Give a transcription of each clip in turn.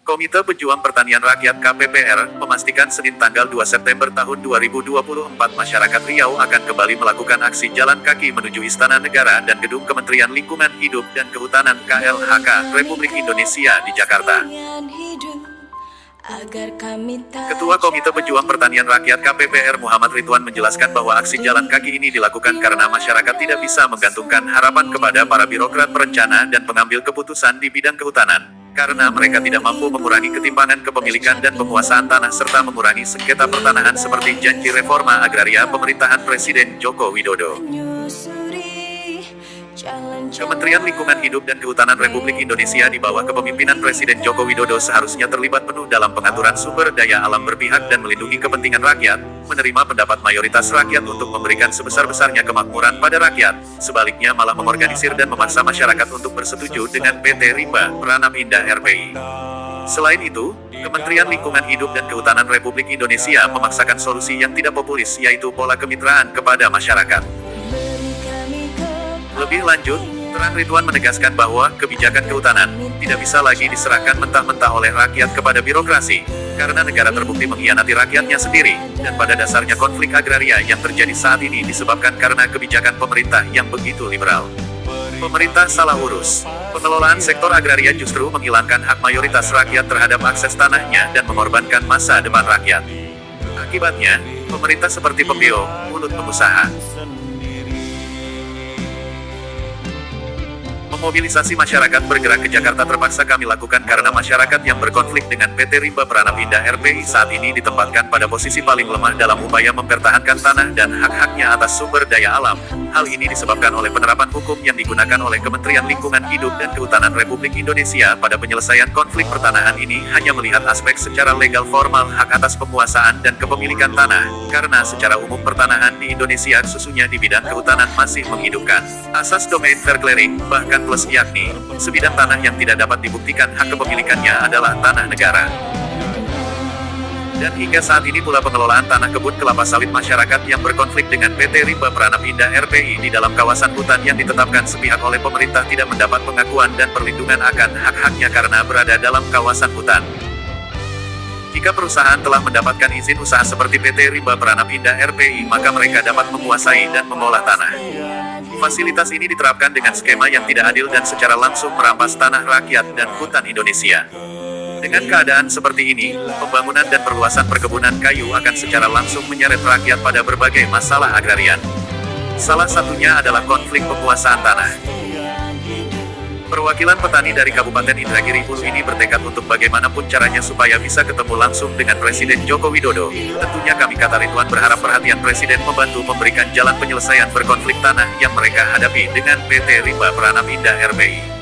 Komite Pejuang Pertanian Rakyat KPPR memastikan Senin tanggal 2 September tahun 2024 masyarakat Riau akan kembali melakukan aksi jalan kaki menuju Istana Negara dan Gedung Kementerian Lingkungan Hidup dan Kehutanan KLHK Republik Indonesia di Jakarta. Ketua Komite Pejuang Pertanian Rakyat KPPR Muhammad Ridwan menjelaskan bahwa aksi jalan kaki ini dilakukan karena masyarakat tidak bisa menggantungkan harapan kepada para birokrat perencana dan pengambil keputusan di bidang kehutanan, karena mereka tidak mampu mengurangi ketimpangan kepemilikan dan penguasaan tanah serta mengurangi sengketa pertanahan seperti janji reforma agraria pemerintahan Presiden Joko Widodo. Kementerian Lingkungan Hidup dan Kehutanan Republik Indonesia di bawah kepemimpinan Presiden Joko Widodo seharusnya terlibat penuh dalam pengaturan sumber daya alam berpihak dan melindungi kepentingan rakyat, menerima pendapat mayoritas rakyat untuk memberikan sebesar-besarnya kemakmuran pada rakyat, sebaliknya malah mengorganisir dan memaksa masyarakat untuk bersetuju dengan PT Rimba Pranap Indah RPI. Selain itu, Kementerian Lingkungan Hidup dan Kehutanan Republik Indonesia memaksakan solusi yang tidak populis, yaitu pola kemitraan kepada masyarakat. Lebih lanjut, Terang Ridwan menegaskan bahwa kebijakan kehutanan tidak bisa lagi diserahkan mentah-mentah oleh rakyat kepada birokrasi, karena negara terbukti mengkhianati rakyatnya sendiri, dan pada dasarnya konflik agraria yang terjadi saat ini disebabkan karena kebijakan pemerintah yang begitu liberal. Pemerintah salah urus. Pengelolaan sektor agraria justru menghilangkan hak mayoritas rakyat terhadap akses tanahnya dan mengorbankan masa depan rakyat. Akibatnya, pemerintah seperti pembeo mulut pengusaha. Memobilisasi masyarakat bergerak ke Jakarta terpaksa kami lakukan karena masyarakat yang berkonflik dengan PT Rimba Pranap Indah RPI saat ini ditempatkan pada posisi paling lemah dalam upaya mempertahankan tanah dan hak-haknya atas sumber daya alam. Hal ini disebabkan oleh penerapan hukum yang digunakan oleh Kementerian Lingkungan Hidup dan Kehutanan Republik Indonesia pada penyelesaian konflik pertanahan ini hanya melihat aspek secara legal formal hak atas penguasaan dan kepemilikan tanah, karena secara umum pertanahan di Indonesia khususnya di bidang kehutanan masih menghidupkan asas domain fair clearing, bahkan plus, yakni sebidang tanah yang tidak dapat dibuktikan hak kepemilikannya adalah tanah negara. Dan hingga saat ini pula pengelolaan tanah kebun kelapa sawit masyarakat yang berkonflik dengan PT Rimba Pranap Indah RPI di dalam kawasan hutan yang ditetapkan sepihak oleh pemerintah tidak mendapat pengakuan dan perlindungan akan hak-haknya karena berada dalam kawasan hutan. Jika perusahaan telah mendapatkan izin usaha seperti PT Rimba Pranap Indah RPI, maka mereka dapat menguasai dan mengolah tanah. Fasilitas ini diterapkan dengan skema yang tidak adil dan secara langsung merampas tanah rakyat dan hutan Indonesia. Dengan keadaan seperti ini, pembangunan dan perluasan perkebunan kayu akan secara langsung menyeret rakyat pada berbagai masalah agrarian. Salah satunya adalah konflik penguasaan tanah. Perwakilan petani dari Kabupaten Indragiri Hulu ini bertekad untuk bagaimanapun caranya supaya bisa ketemu langsung dengan Presiden Joko Widodo. Tentunya kami kata Ridwan berharap perhatian Presiden membantu memberikan jalan penyelesaian berkonflik tanah yang mereka hadapi dengan PT Rimba Pranap Indah RPI.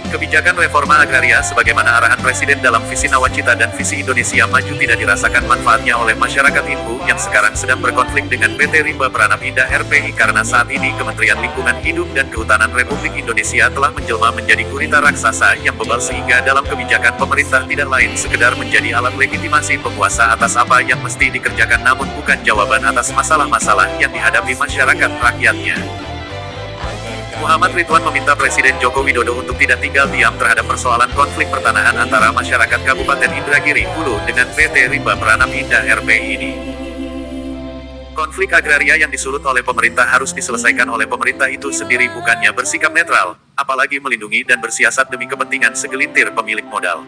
Kebijakan reforma agraria sebagaimana arahan Presiden dalam visi Nawacita dan visi Indonesia Maju tidak dirasakan manfaatnya oleh masyarakat Inhu yang sekarang sedang berkonflik dengan PT Rimba Pranap Indah RPI karena saat ini Kementerian Lingkungan Hidup dan Kehutanan Republik Indonesia telah menjelma menjadi gurita raksasa yang bebal sehingga dalam kebijakan pemerintah tidak lain sekedar menjadi alat legitimasi penguasa atas apa yang mesti dikerjakan namun bukan jawaban atas masalah-masalah yang dihadapi masyarakat rakyatnya. Muhammad Ridwan meminta Presiden Joko Widodo untuk tidak tinggal diam terhadap persoalan konflik pertanahan antara masyarakat Kabupaten Indragiri Hulu dengan PT Rimba Pranap Indah RPI ini. Konflik agraria yang disulut oleh pemerintah harus diselesaikan oleh pemerintah itu sendiri, bukannya bersikap netral, apalagi melindungi dan bersiasat demi kepentingan segelintir pemilik modal.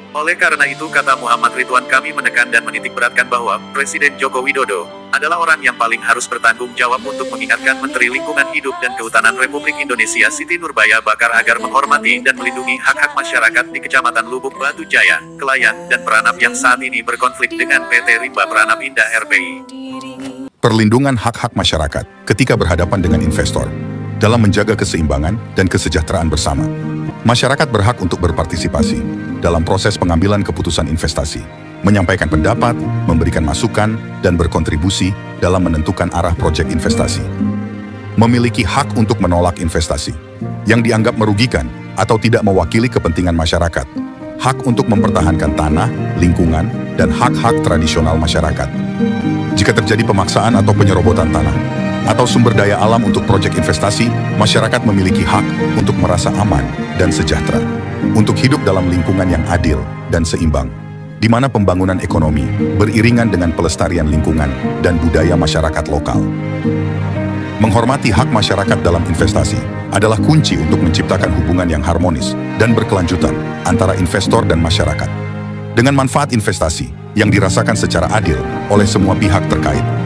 Oleh karena itu, kata Muhammad Ridwan, kami menekan dan menitik beratkan bahwa Presiden Joko Widodo adalah orang yang paling harus bertanggung jawab untuk mengingatkan Menteri Lingkungan Hidup dan Kehutanan Republik Indonesia Siti Nurbaya Bakar agar menghormati dan melindungi hak-hak masyarakat di Kecamatan Lubuk Batu Jaya, Kelayan, dan Pranap yang saat ini berkonflik dengan PT Rimba Pranap Indah RPI. Perlindungan hak-hak masyarakat ketika berhadapan dengan investor dalam menjaga keseimbangan dan kesejahteraan bersama. Masyarakat berhak untuk berpartisipasi dalam proses pengambilan keputusan investasi, menyampaikan pendapat, memberikan masukan, dan berkontribusi dalam menentukan arah proyek investasi. Memiliki hak untuk menolak investasi yang dianggap merugikan atau tidak mewakili kepentingan masyarakat, hak untuk mempertahankan tanah, lingkungan, dan hak-hak tradisional masyarakat. Jika terjadi pemaksaan atau penyerobotan tanah, atau sumber daya alam untuk proyek investasi, masyarakat memiliki hak untuk merasa aman dan sejahtera, untuk hidup dalam lingkungan yang adil dan seimbang, di mana pembangunan ekonomi beriringan dengan pelestarian lingkungan dan budaya masyarakat lokal. Menghormati hak masyarakat dalam investasi adalah kunci untuk menciptakan hubungan yang harmonis dan berkelanjutan antara investor dan masyarakat, dengan manfaat investasi yang dirasakan secara adil oleh semua pihak terkait.